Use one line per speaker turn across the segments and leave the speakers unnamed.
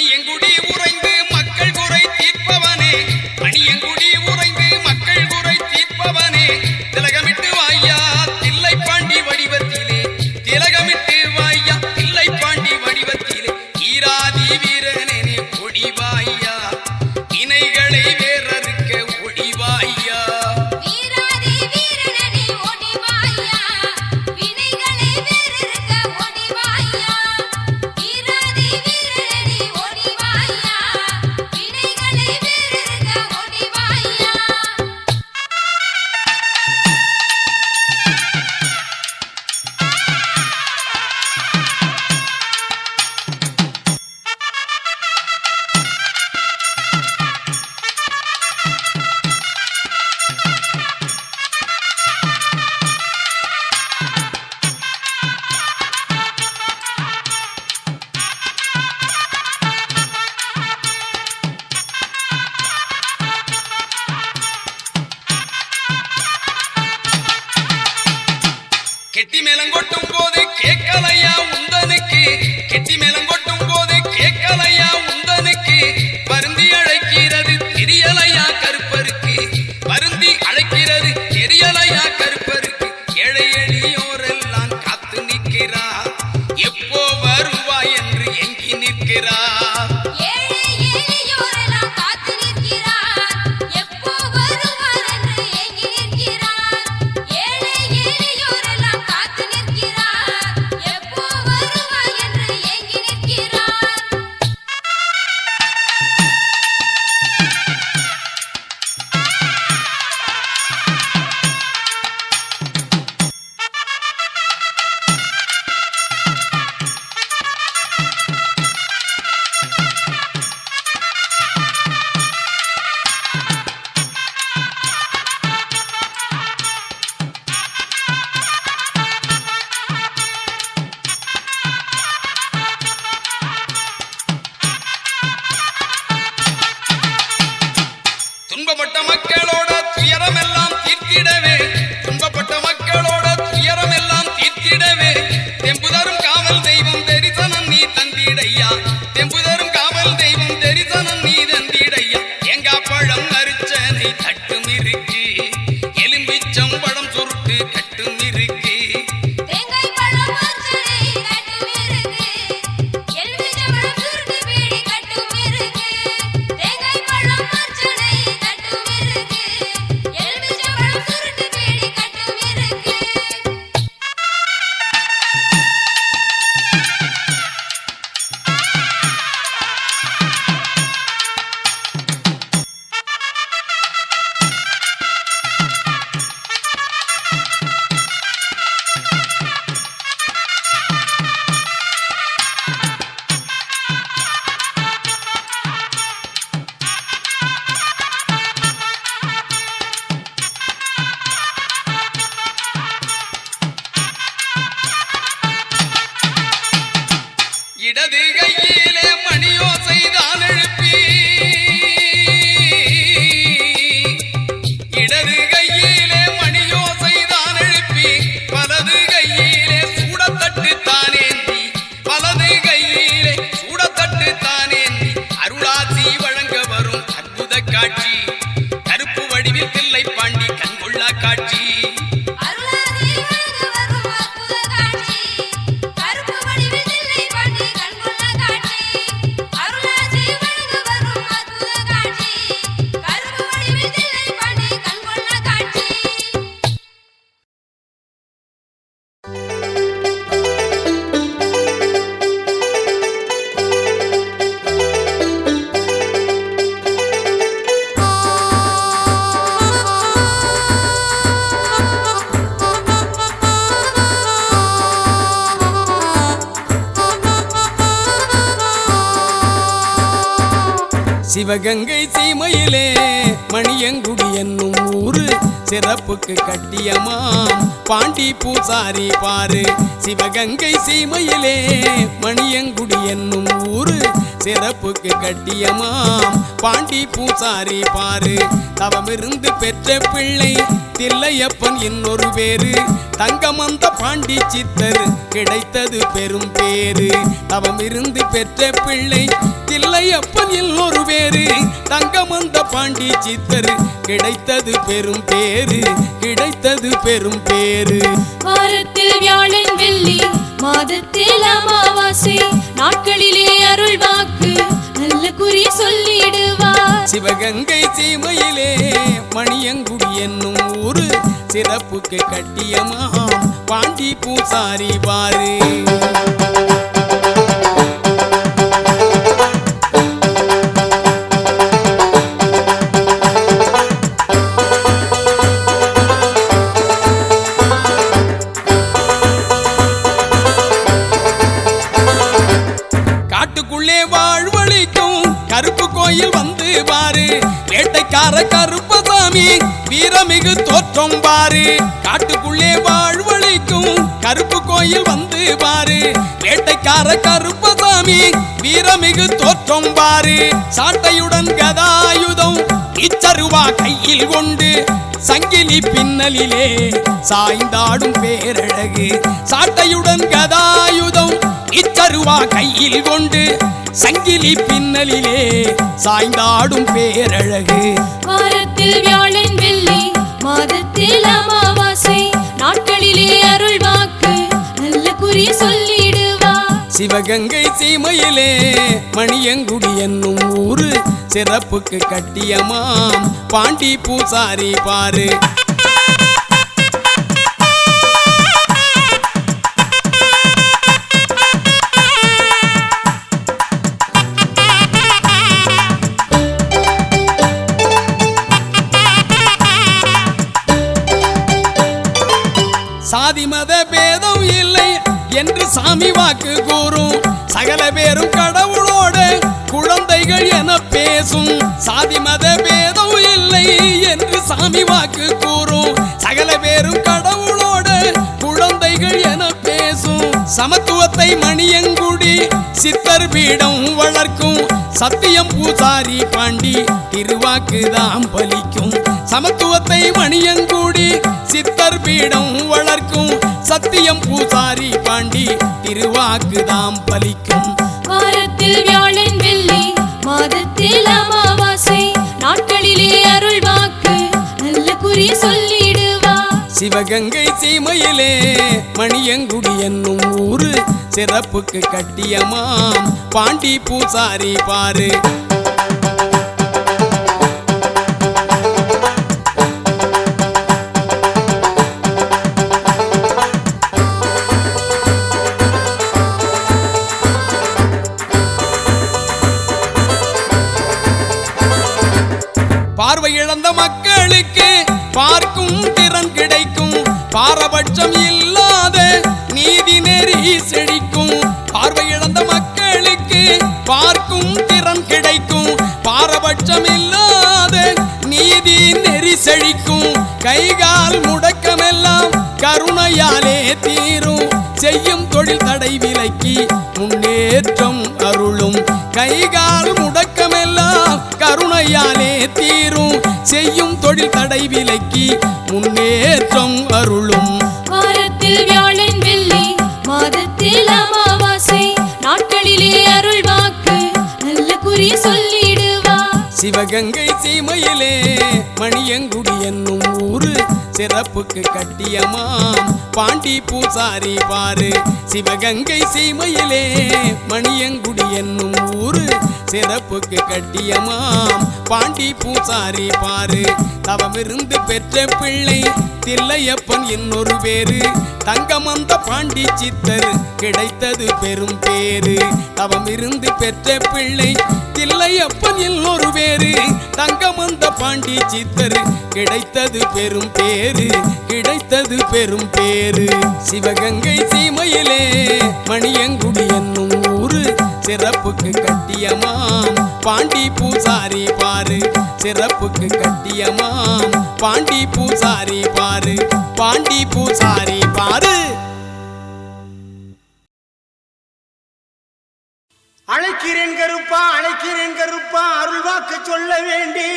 மணியங்குடி உறைந்து மக்கள் குறை தீர்ப்பவனே, மணியங்குடி உறைந்து மக்கள் குறை தீர்ப்பவனே, திலகமிட்டு வாயா தில்லை பாண்டி வடிவத்திலே, திலகமிட்டு வாயா தில்லை பாண்டி வடிவத்திலே, ஈராதி வீரனே ஒடிவாயா, இணைகளை வேறறுக்க ஒடிவாயா. கெட்டி மேலங்கொட்டும் போது கேட்கலையா உந்தனுக்கு, கெட்டி மேலங்கொட்டும் போது கேட்கலையா உந்தனுக்கு, வருந்தி அழைக்கிறது தெரியலையா கருப்பருக்கு, வருந்தி அழைக்கிறது தெரியலையா கருப்பருக்கு, ஏழை எளியோரெல்லாம் காத்து நிற்கிறார், எப்போ வருவாய் என்று எங்கி நிற்கிறார். துன்பப்பட்ட மக்களோட துயரம் எல்லாம் தீர்த்திடவே, துன்பப்பட்ட மக்களோட துயரம் எல்லாம் தீர்த்திடவே, தெம்புதரும் காவல் தெய்வம் தரிசனம் நீ தந்திடையா, தெம்புதரும் காவல் தெய்வம் தரிசனம் நீ தந்திடையா. எங்கா பழம் அரிச்சனை தட்டும் இருக்கு, எலும்பிச்சம் பழம் சுருட்டு கட்டும் இருக்கு, இடது கையிலே மணியோசை தான் எழுப்பி, இடது கையிலே மணியோசை தான் எழுப்பி, வலது கையிலே சூடத்தட்டு தானேந்தி, வலது கையிலே சூடத்தட்டு தானேந்தி, அருளாசி வழங்க வரும் அற்புத காட்சி, கருப்பு வடிவில் தில்லை பாண்டி கண்கொள்ளா காட்சி. சிவகங்கை சீமையிலே மணியங்குடி என்னும் ஊரு சிறப்புக்கு கட்டியமாம் பாண்டி பூசாரி பாரு. சிவகங்கை சீமையிலே மணியங்குடி என்னும் ஊரு சிறப்புக்கு கட்டியமாம் பாண்டி பூசாரி பாரு. தவமிருந்து பெற்ற பிள்ளை தில்லையப்பன் இன்னொரு பேரு, தங்கமந்த பாண்டி சித்தர் கிடைத்தது பெரும் பேரு. தவமிருந்து பெற்ற பிள்ளை தில்லையப்பன் இன்னொரு பேரு தங்கமந்த பாண்டி சித்தர் கிடைத்தது பெரும் பேரு, கிடைத்தது பெரும் பேரு.
வாரத்தில் வியாழன் வெள்ளி மாதத்தில் அமாவாசை நாட்களிலே அருள் வாக்கு நல்ல குறி சொல்லிடுவார்.
சிவகங்கை சீமையிலே மணியங்குடி என்னும் ஊரு சிறப்புக்கு கட்டியமாம் பாண்டி பூசாரி பாரு. காட்டுக்குள்ளே வாழ்வழிக்கும் கருப்பு கோயில் வந்து பாரு, வேட்டைக்கார கருப்பசாமி வீரமிகு தோற்றம் பாரு. காட்டுக்குள்ளே வாழ்வழிக்கும் கருப்பு கோயில் வந்து பாரு, வேட்டைக்கார கருப்பசாமி வீரமிகு தோற்றம் பாரு. சாட்டையுடன் கதாயுதம் இச்சருவா கையில் கொண்டு சங்கிலி பின்னலிலே சாய்ந்தாடும் பேரழகு. சாட்டையுடன் கதாயுதம் இச்சருவா கையில் கொண்டு சங்கிலி பின்னலிலே சாய்ந்தாடும் பேரழகு.
வாரத்தில் வியாழன் வெள்ளி மாதத்தில் அமாவாசை நாட்களிலே அருள் வாக்கு நல்ல குறி சொல்லிடுவார்.
சிவகங்கை சீமையிலே மணியங்குடி என்னும் ஊரு சிறப்புக்கு கட்டியமாம் பாண்டி பூசாரி பாரு. சாதி மத பேதம் இல்லை என்று சாமி வாக்கு கூறும், சகல பேரும் கடவுளோட குழந்தைகள் என பேசும். சாதி மத பேதம் இல்லை என்று சாமி வாக்கு கூறும், சகல பேரும் கடவுளோட குழந்தைகள் என பேசும். சமத்துவத்தை மணியங்குடி சித்தர் பீடம் வளர்க்கும், சத்தியம் பூசாரி பாண்டி திருவாக்குதாம் பலிக்கும். சமத்துவத்தை மணியங்குடி சித்தர் பீடம் வளர்க்கும், சத்தியம் பூசாரி பாண்டி திருவாக்குதாம் பலிக்கும்.
வாரத்தில் வியாழன் வெள்ளி மாதத்தில் அமாவாசை நாட்களிலே அருள் வாக்கு நல்ல குறி சொல்லிடுவார்.
சிவகங்கை சீமையிலே மணியங்குடி என்னும் ஊரு சிறப்புக்கு கட்டியமாம் பாண்டி பூசாரி பாரு. பார்வை இழந்த மக்களுக்கு பார்க்கும் திறன் கிடைக்கும், பாரபட்சம் இல்லாத நீதி நெறி செழிக்கும். பார்வை இழந்த மக்களுக்கு பார்க்கும் திறன் கிடைக்கும், பாரபட்சம் இல்லாத நீதி நெறி செழிக்கும். கைகால் முடக்கமெல்லாம் கருணையாலே தீரும், செய்யும் தொழில் தடை விலக்கி முன்னேற்றம் அருளும். கைகால் முடக்கமெல்லாம் கருணையாலே தீரும், செய்யும் தொழில் தடை விலக்கி முன்னேற்றம் அருளும்.
வாரத்தில் வியாழன் வெள்ளி மாதத்தில் அமாவாசை நாட்களிலே அருள் வாக்கு நல்ல குறி சொல்லிடுவார்.
சிவகங்கை சீமையிலே மணியங்குடி என்னும் ஊரு சிறப்புக்கு கட்டியமாம் பாண்டி பூசாரி பாரு. சிவகங்கை சீமையிலே மணியங்குடி என்னும் ஊரு சிறப்புக்கு கட்டியமாம் பாண்டி பூசாரி பாரு. தவமிருந்து பெற்ற பிள்ளை தில்லையப்பன் இன்னொரு பேரு, தங்கமந்த பாண்டி சித்தர் கிடைத்தது பெரும் பேரு. தவமிருந்து பெற்ற பிள்ளை தில்லையப்பன் இன்னொரு பேரு, தங்கமந்த பாண்டி சித்தர் கிடைத்தது பெரும் பேரு, கிடைத்தது பெரும் பேரு. சிவகங்கை சீமையிலே மணியங்குடி என்னும் ஊரு சிறப்புக்கு கட்டியமாம் பாண்டி பூசாரி பாரு. சிறப்புக்கு கட்டியமாம் பாண்டி பூசாரி பாரு, பாண்டி பூசாரி பாரு.
அழைக்கிறேன் கருப்பா, அழைக்கிறேன் கருப்பா, அருள்வாக்கு சொல்ல வேண்டி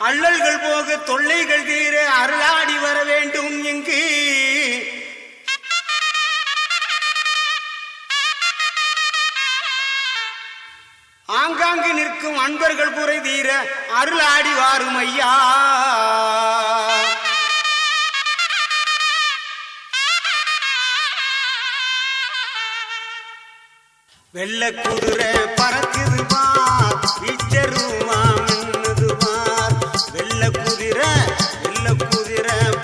அல்லல்கள் போக தொல்லைகள் தீர அருளாடி வர வேண்டும். இங்கு ஆங்காங்கு நிற்கும் அன்பர்கள் குறை தீர அருளாடி வாரும் ஐயா. வெள்ள குதிரை பறக்குது பார், வீச்சருமா மின்னுது பார். வெள்ள குதிரை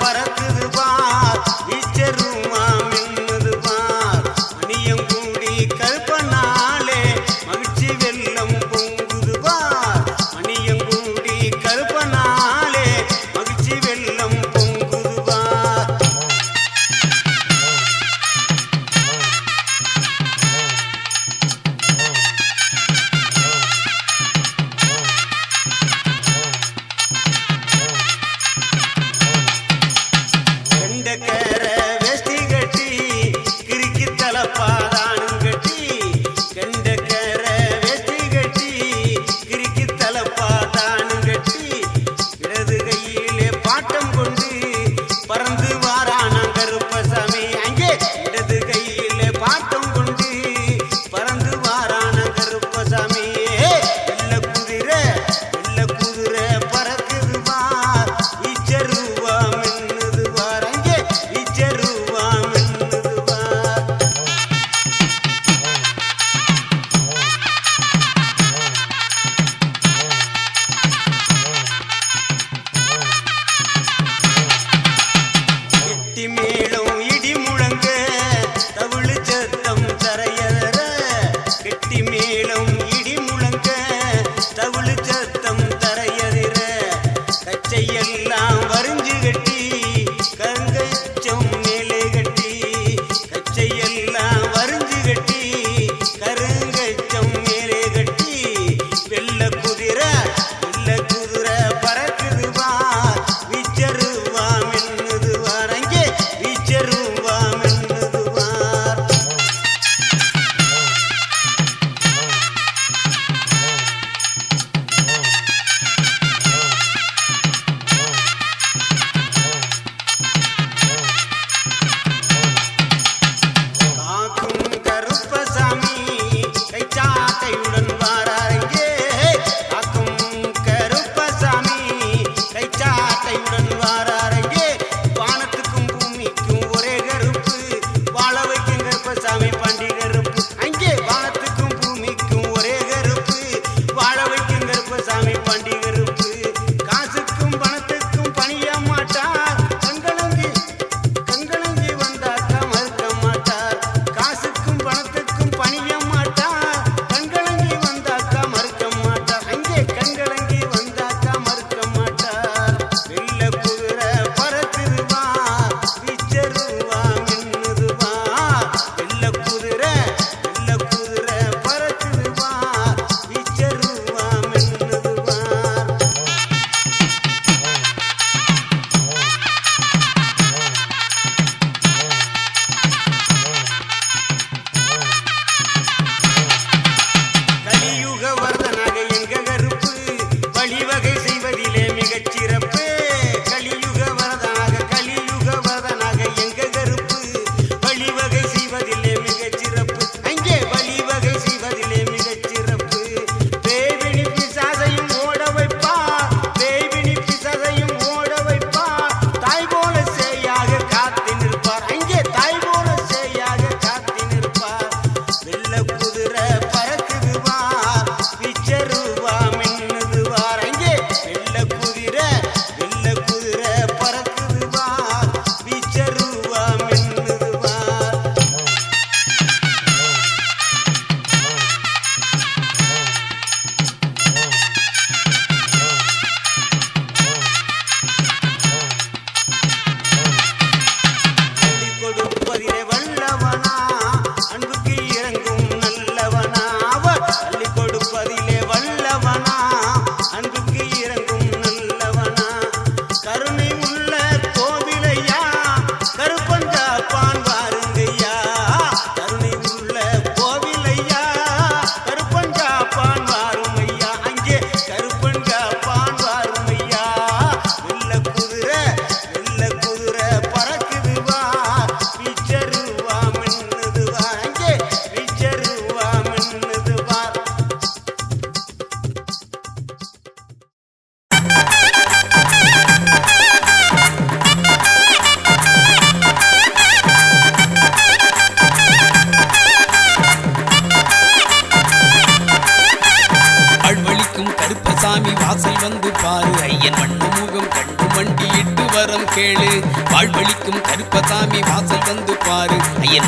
பறக்குது பார், வீச்சருமா மின்னுது பார். மணியங்கூடி கருப்பனாலே மகிழ்ச்சி வெள்ளம் பொங்குது பார். மணியங்கூடி கருப்பனாலே மகிழ்ச்சி வெள்ளம் பொங்குது பார்.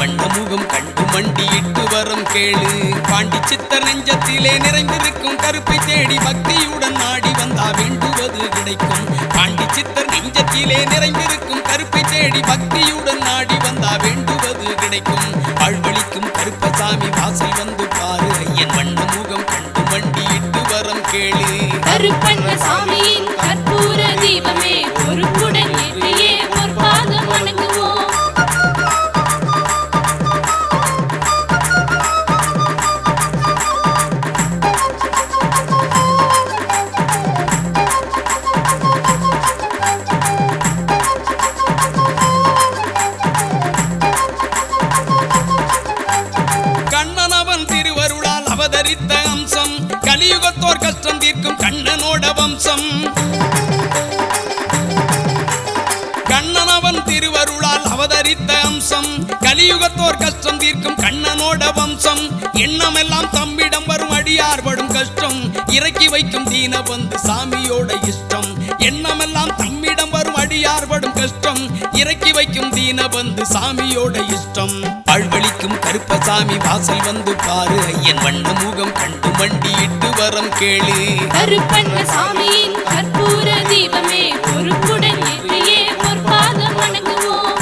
வண்ண முகம் கண்டு மண்டியிட்டு வரம் கேளு. பாண்டி சித்தர் நெஞ்சத்திலே நிறைந்திருக்கும் கருப்பை தேடி பக்தியுடன் நாடி வந்தா வேண்டுவது கிடைக்கும். பாண்டி சித்தர் நெஞ்சத்திலே நிறைந்திருக்கும் கருப்பை தேடி பக்தியுடன் நாடி வந்தா வேண்டுவது கிடைக்கும். வாழ்வழிக்கும் கருப்பசாமி வாசல் வந்து பாரு. ஐயன் வண்ண முகம் கண்டு மண்டியிட்டு வரம் கேளு.
கருப்பண்ண சாமியின் கற்பூர தீபமே பொறுப்புடன் ஏற்றியே பொற்பாதம் வணங்குவோம்.
கண்ணனவன் திருவருளால் அவதரித்த அம்சம் கலியுகத்தோர் கஷ்டம் தீர்க்கும் கண்ணனோட வம்சம். கண்ணனவன் திருவருளால் அவதரித்த அம்சம் கலியுகத்தோர் கஷ்டம் தீர்க்கும் கண்ணனோட வம்சம். எண்ணமெல்லாம் தம்மிடம் வரும் அடியார் படும் கஷ்டம் இறக்கி வைக்கும் தீனபந்து சாமியோட இஷ்டம். எண்ணமெல்லாம் தம்மிடம் வரும் அடியார் படும் கஷ்டம் இறக்கி வைக்கும் தீனபந்து சாமியோட இஷ்டம். வாழ்வழிக்கும் கருப்பசாமி வாசல் வந்து பாரு. ஐயன் வண்ண முகம் கண்டு மண்டியிட்டு வரம் கேளு.
கருப்பண்ண சாமியின் கற்பூர தீபமே பொறுப்புடன் ஏற்றியே பொற்பாதம் வணங்குவோம்.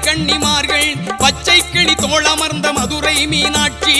கன்னிமார்கள் பச்சை கிளி தோளமர்ந்த மதுரை மீனாட்சி.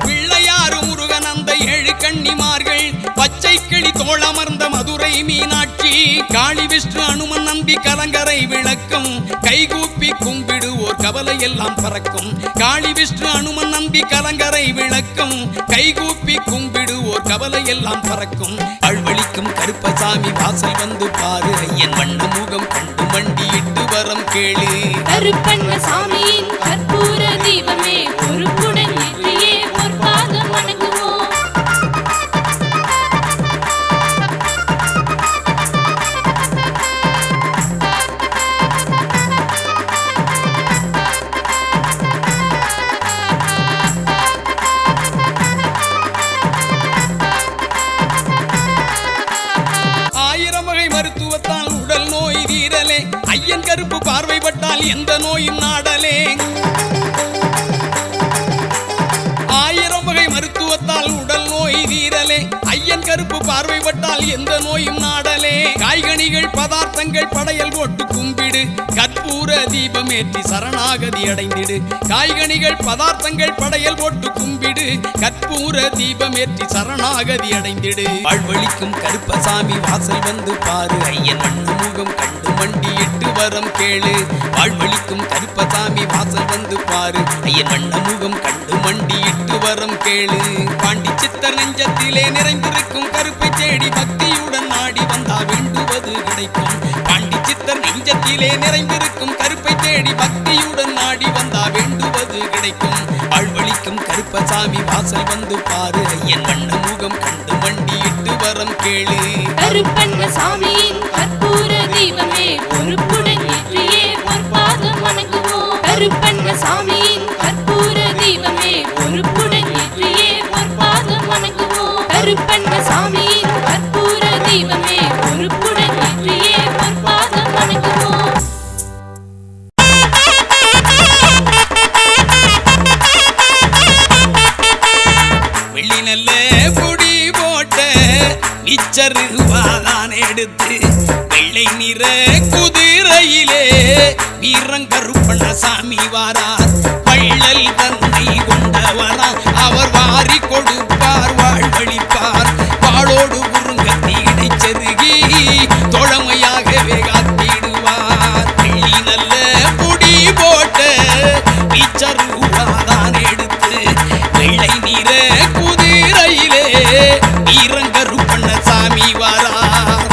பிள்ளையாறு முருகன் அந்த 7 கன்னிமார்கள் பச்சை கிளி தோளமர்ந்த மதுரை மீனாட்சி. காளி விஷ்ணு அனுமன் நம்பி கலங்கரை விளக்கம் கைகூப்பி கும்பிடுவோர் கவலை எல்லாம் பறக்கும். காளி விஷ்ணு அனுமன் நம்பி கலங்கரை விளக்கம் கைகூப்பி கும்பிடுவோர் கவலை எல்லாம் பறக்கும். வாழ்வழிக்கும் கருப்பசாமி வாசல் வந்து பாரு. ஐயன் வண்ண முகம் கண்டு மண்டியிட்டு வரம் கேளு.
கருப்பண்ண சாமியின் கற்பூர தீபமே பொறுப்புடன் ஏற்றியே பொற்பாதம் வணங்குவோம்.
மருத்துவத்தால் உடல் நோய் தீரலே. ஐயன் கருப்பு பார்வைப்பட்டால் எந்த நோயும் நாடலே. 1000 வகை மருத்துவத்தால் உடல் நோய் தீரலே. ஐயன் கருப்பு பார்வைப்பட்டால் எந்த நோயும் நாடலே. காய்கனிகள் பதார்த்தங்கள் படையல் போட்டு கும்பிடு. கற்பூர தீபமேற்றி சரணாகதி அடைந்திடு. காய்கனிகள் பதார்த்தங்கள் படையல் போட்டு கும்பிடு. கற்பூர தீபமேற்றி சரணாகதி அடைந்திடு. வாழ்வழிக்கும் கருப்பசாமி வாசல் வந்து பாரு. ஐயன் வண்ண முகம் கண்டு மண்டியிட்டு வரம் கேளு. வாழ்வழிக்கும் கருப்பசாமி வாசல் வந்து பாரு. ஐயன் வண்ண முகம் கண்டு மண்டியிட்டு வரம் கேளு. பாண்டி சித்தர் நெஞ்சத்திலே நிறைந்திருக்கும் கருப்பை தேடி பக்தியுடன் நாடி வந்தா வேண்டுவது கிடைக்கும். பாண்டி சித்தர் நெஞ்சத்திலே நிறைந்திருக்கும் கருப்பை தேடி பக்தியுடன் நாடி வந்தா வேண்டுவது கிடைக்கும். வாழ்வழிக்கும் கருப்பசாமி வாசல் வந்து பாரு. ஐயன் வண்ண முகம் கண்டு மண்டியிட்டு வரம் கேளு.
கருப்பண்ண சாமியின் கற்பூர தீபமே பொறுப்புடன் ஏற்றியே பொற்பாதம் வணங்குவோம். கருப்பண்ண சாமியின் கற்பூர தீபமே பொறுப்புடன் ஏற்றியே பொற்பாதம் வணங்குவோம். கருப்பண்ண சாமியின் கற்பூர தீபமே பொறுப்புடன் ஏற்றியே பொற்பாதம் வணங்குவோம்.
வெள்ளி நல்ல பொடி போட்ட நிச்சருவாதான் எடுத்து வெள்ளை நிற குதிரையிலே வீரங்கருப்பண்ண சாமி வாரார். பள்ளல் தன்னை கொண்டவரா அவர் வாரி கொடுப்பார் வாழ்வழிப்பார். வாளோடு குறுங்கத்தி இடைச்செருகி தோழமையாகவே காத்திடுவார். வெள்ளி நல்ல பொடி போட்ட நிச்சருவாதான் எடுத்து வெள்ளை நிற குதிரையிலே வீரங்கருப்பண்ண சாமி வாரார்.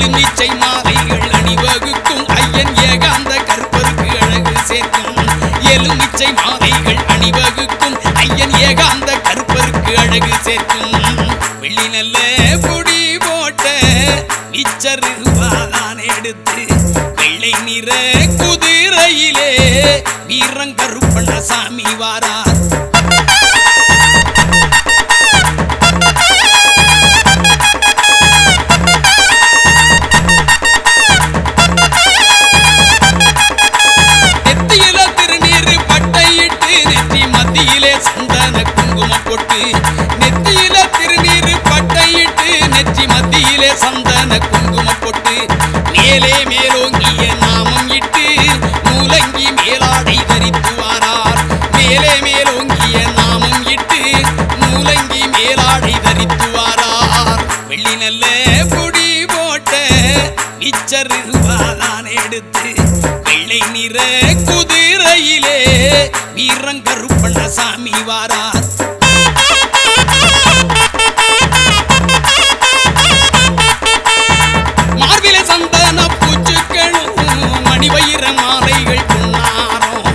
எலுமிச்சை மாலைகள் அணிவகுக்கும் ஐயன் ஏகாந்த கற்பருக்கு அழகு சேர்க்கும். எலுமிச்சை மாலைகள் அணிவகுக்கும் ஐயன் ஏகாந்த கற்பருக்கு அழகு சேர்க்கும். வெள்ளி நல்ல பொடி போட்ட மிச்சர் ரூபாதான் எடுத்து வெள்ளை நிற குதிரையிலே வீரங்கருப்பண்ண சாமி வாரார். நெத்தியில திருநீர் பட்டையிட்டு நெற்றி மத்தியிலே சந்தன குங்குமம் போட்டு. நெத்தியில திருநீர் பட்டையிட்டு நெற்றி மத்தியிலே சந்தன குங்குமம் போட்டு. மேலே மேலோங்கிய நாமம் இட்டு மூலங்கி மேலாடை தரித்து வாரார். மேலே மேலோங்கிய நாமம் இட்டு மூலங்கி மேலாடை தரித்து வாரார். வெள்ளி நல்ல பொடி போட்ட மிச்சர் ரூபாதான் எடுத்து வெள்ளை நிற குதிரையிலே வீரங்கருப்பண்ண சாமி வாரார். மார்பிலே சந்தன பூச்சுக்களும் மணிவயிர மாலைகள் பொன்னாரம்.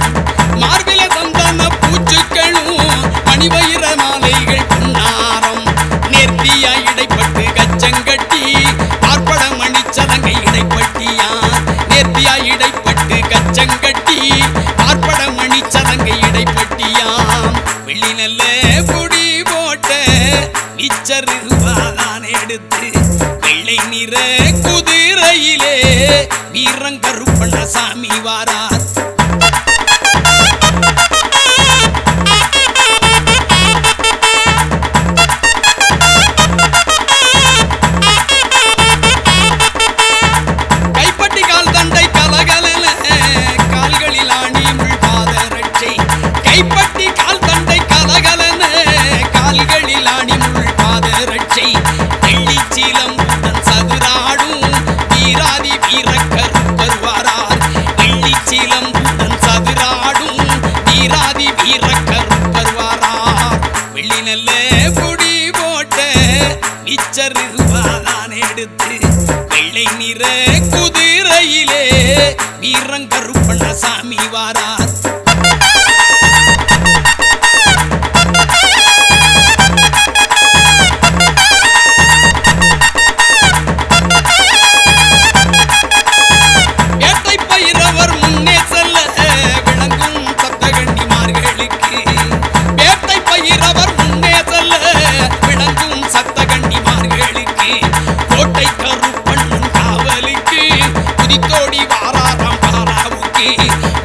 மார்பிலே சந்தன பூச்சுக்களும் மணிவயிர மாலைகள் பொன்னாரம். நேர்த்தியா இடைப்பட்டு கச்சங்கட்டி பார்ப்பட மணிச்சலங்கை இடைப்பட்டியா. நேர்த்தியா இடைப்பட்டு கச்சங்கட்டி பார்ப்பட மணிச்சலங்கை இடைப்பட்டியாம். வெள்ளி நல்ல பொடி போட்ட மிச்சர் ரூபாதான் எடுத்து வெள்ளை நிற குதிரையிலே வீரங்கருப்பண்ண சாமி வாரார். கைப்பட்டி கால் தண்டை கலகலன கால்களில் ஆணி முள்பாத ரட்சை. கைப்பட்டி கால் தண்டை கலகலன கால்களில் ஆணி முள்பாத ரட்சை. வெள்ளிச்சீலம் சதுராடும் வீராதி வீரக்கருப்பர் வாரார். வெள்ளிச்சீலம் சதுராடும் வீராதி வீரக்கருப்பர் வாரார். வெள்ளி நல்ல பொடி போட்ட மிச்சர் ரூபாதான் எடுத்து வெள்ளை நிற குதிரையிலே வீரங்கருப்பண்ண சாமி வாரார். வேட்டை பயிரவர் முன்னே செல்ல விளங்கும் சப்தகன்னிமார்களுக்கு. வேட்டை பயிரவர் முன்னே செல்ல விளங்கும் சப்தகன்னிமார்களுக்கு. கோட்டை கருப்பண்ணன் காவலுக்கு குதித்தோடி வாராராம் பாராவுக்கு.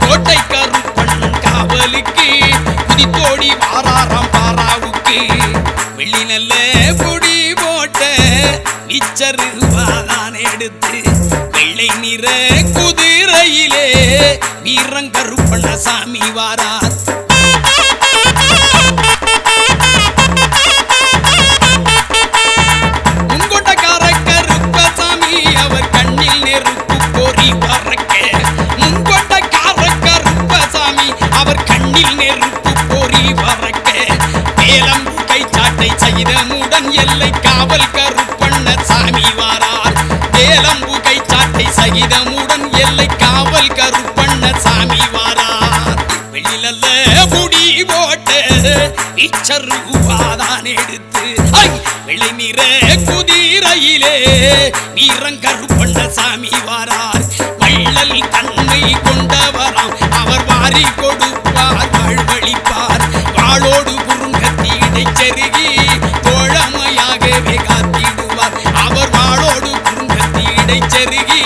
கோட்டை கருப்பண்ணன் காவலுக்கு குதித்தோடி வாராராம் பாராவுக்கு. வெள்ளி நல்ல பொடி போட்ட மிச்சர் ரூபாதான் எடுத்து வெள்ளை நிற குதிரையிலே வீரங்கருப்பண்ண சாமி வாரார். முன்கொண்டக்கார கருப்பசாமி அவர் கண்ணில் நெருப்பு பொறி பறக்க. முன்கொண்டக்கார கருப்பசாமி அவர் கண்ணில் நெருப்பு பொறி பறக்க. வேலம்பு கைச்சாட்டை சகிதமுடன் எல்லை காவல் கருப்பண்ண சாமி வாரார். வேலம்பு கைச்சாட்டை சகிதமுடன் எல்லை காவல் கருப்பண்ண சாமி வாரார். வெள்ளிலல்ல முடி போட்ட மிச்சர் ரூபாதான் எடுத்து வெள்ளை நிற குதிரையிலே வீரங்கருப்பண்ண சாமி வாரார். வள்ளல் தன்மை கொண்டவராம் அவர் வாரி கொடுப்பார் வாழ்வழிப்பார். வாளோடு குறுங்கத்தி இடைச்செருகி தோழமையாகவே காத்திடுவார். அவர் வாளோடு குறுங்கத்தி இடைச்செருகி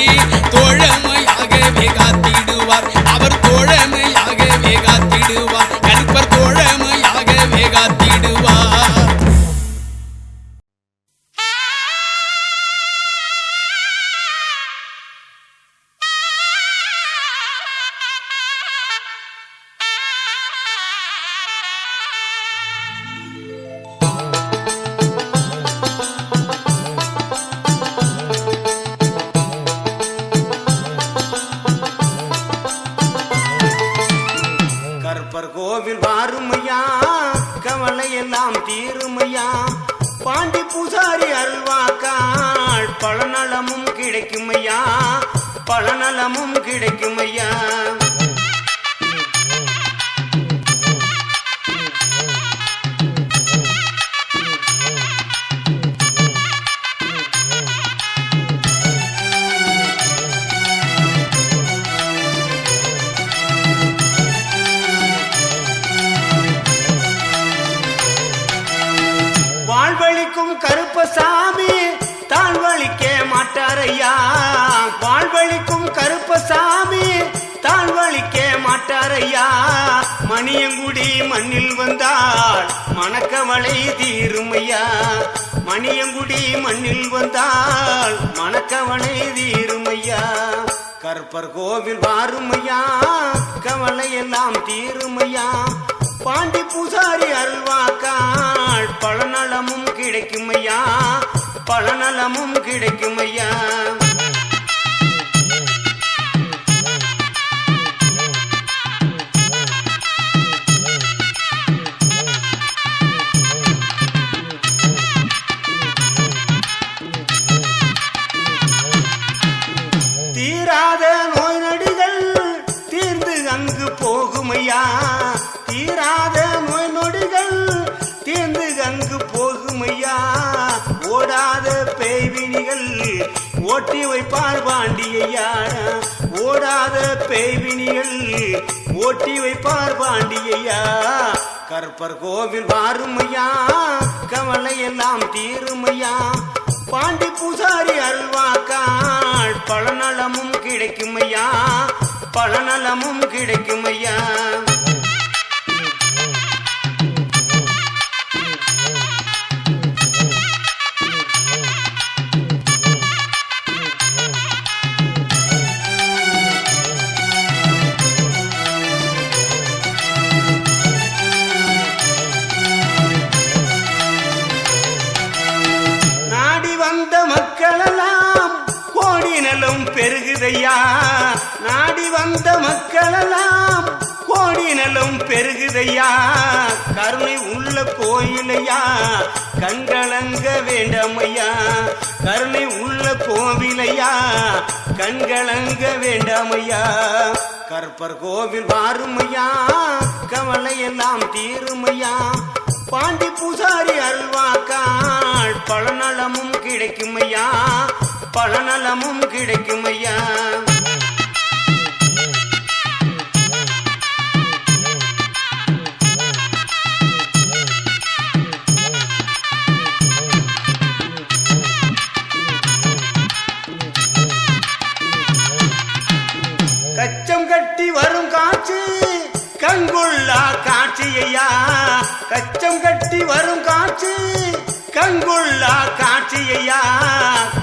தோழமையாகவே காத்திடுவார். அவர் தோழமையாகவே காத்திடுவார். கருப்பர் தோழமையாகவே காத்திடுவார்.
நலமும் கிடைக்கும் ஐயா, பல நலமும் கிடைக்கும் ஐயா. வாழ்வழிக்கும் கருப்பசாமி தாழ்வழிக்க மாட்டாரையா, வாழ்வழிக்கும் கருப்பசாமி தாழ்வழிக்க மாட்டாரையா. மணியங்குடி மண்ணில் வந்தால் மணக்கவளை தீருமையா, மணியங்குடி மண்ணில் வந்தால் மணக்கவளை தீருமையா. கருப்பர் கோவில் வாருமையா, கவலை எல்லாம் தீருமையா. பாண்டி பூசாரி அருள்வாக்காள் பல நலமும் கிடைக்கும் ஐயா, பல நலமும் கிடைக்கும் ஐயா. தீராத நோய் நொடிகள் தீர்ந்து அங்கு போகுமையா, தீராத நோய் நொடிகள் தீர்ந்து அங்கு போகுமையா. ஓடாத பேய்வினிகள் ஓட்டி வைப்பார் பாண்டியையா, ஓடாத பேய்வினிகள் ஓட்டி வைப்பார் பாண்டியையா. கருப்பர் கோவில் வாருமையா, கவலை எல்லாம் தீருமையா. பாண்டி பூசாரி அருள்வாக்காள் பல நலமும் கிடைக்கும் ஐயா, பல நலமும் கிடைக்கும் ஐயா. மக்களெல்லாம் கோடி நலம் பெருகுதையா, நாடி வந்த மக்களெல்லாம் கோடி நலம் பெருகுதையா. கருணை உள்ள கோயிலையா கண்களங்க வேண்டாமையா, கருணை உள்ள கோவிலையா கண்களங்க வேண்டாமையா. கருப்பர் கோவில் வாருமையா, கவலை எல்லாம் தீருமையா. பாண்டி பூசாரி அருள்வாக்காள் பல நலமும் கிடைக்கும் ஐயா, பல நலமும் கிடைக்கும் ஐயா. கச்சம் கட்டி வரும் காட்சி கண்கொள்ளா காட்சியா, கச்சம் கட்டி வரும் காட்சி கண்கொள்ளா காட்சியா.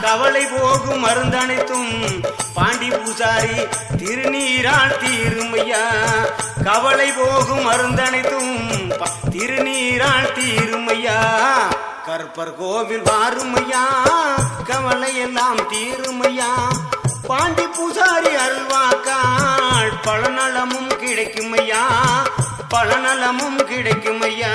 கவலை போகும் மருந்தனைத்தும் பாண்டி பூசாரி திருநீரால் தீருமையா, கவலை போகும் மருந்தனைத்தும் திருநீரால் தீருமையா. கருப்பர் கோவில் வாருமையா, கவலை எல்லாம் தீருமையா. பாண்டி பூசாரி அருள்வாக்காள் பல நலமும் கிடைக்கும் ஐயா, பல நலமும் கிடைக்கும் ஐயா.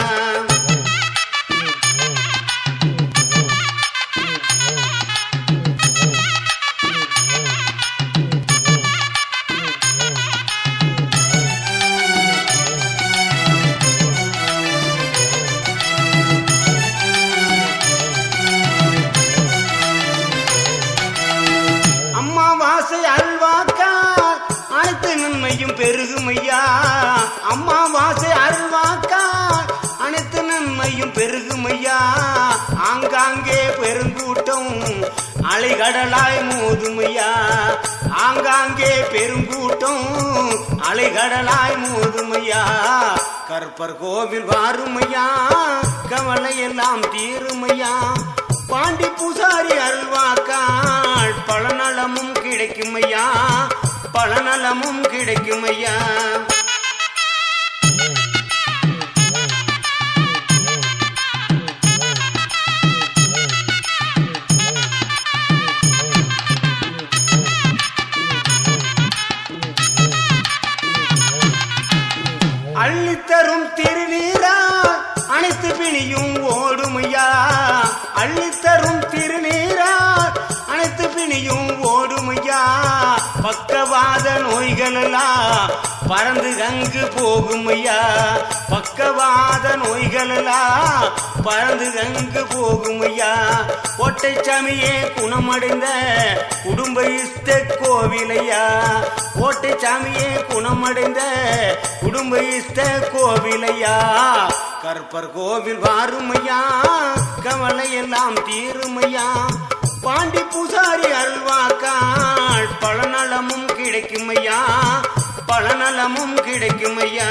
அம்மாவாசை அருள்வாக்கா அனைத்து நன்மையும் பெருகுமையா, அம்மாவாசை அருள்வாக்கா அனைத்து நன்மையும் பெருகுமையா. ஆங்காங்கே பெருங்கூட்டம் அலைகடலாய் மோதுமையா, ஆங்காங்கே பெருங்கூட்டம் அலைகடலாய் மோதுமையா. கருப்பர் கோவில் வாருமையா, கவலை எல்லாம் தீருமையா. பாண்டி பூசாரி அருள்வாக்காள் பல நலமும் கிடைக்கும் ஐயா, பல நலமும் கிடைக்கும் ஐயா. அள்ளித்தரும் திருநீரா அனைத்து பிணியும் ஓடுமையா, அள்ளித்தரும் திருநீரா அனைத்து ஐயா பக்கவாத நோய்கள் எல்லாம் பறந்து அங்கு போகும் ஐயா பக்கவாத நோய்கள் எல்லாம் பறந்து அங்கு போகும் ஐயா கோட்டைச்சாமியே குணமடைந்த குடும்ப இஷ்ட கோவிலையா கோட்டைச்சாமியே குணமடைந்த குடும்ப இஷ்ட கோவிலையா கருப்பர் கோவில் வாருமையா கவலை எல்லாம் தீருமையா பாண்டி பூசாரி அருள்வாக்காள் பலநலமும் கிடைக்குமையா பலநலமும் கிடைக்குமையா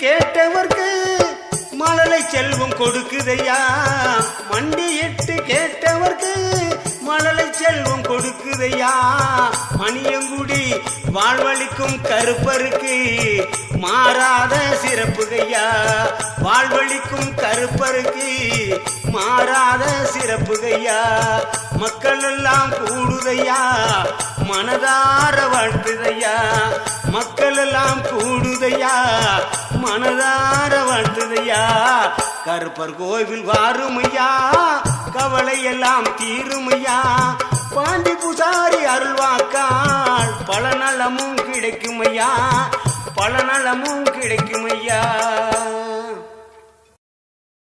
கேட்டவர்க்கு மழலை செல்வம் கொடுக்குதையா மண்டியிட்டு கேட்டவர்க்கு மழலை செல்வம் கொடுக்குதையா மணியங்குடி வாழ்வழிக்கும் கருப்பருக்கு மாறாத சிறப்புகையா வாழ்வழிக்கும் கருப்பருக்கு மாறாத சிறப்புகையா மக்கள் எல்லாம் கூடுதையா மனதார வாழ்த்துதையா மக்கள் எல்லாம் கூடுதையா மனதார வாழ்த்துதையா கருப்பர் கோவில் வாருமையா கவலை எல்லாம் தீருமையா பாண்டி பூசாரி அருள்வாக்காள் பலநலமும் கிடைக்குமையா பலநலமும் கிடைக்குமையா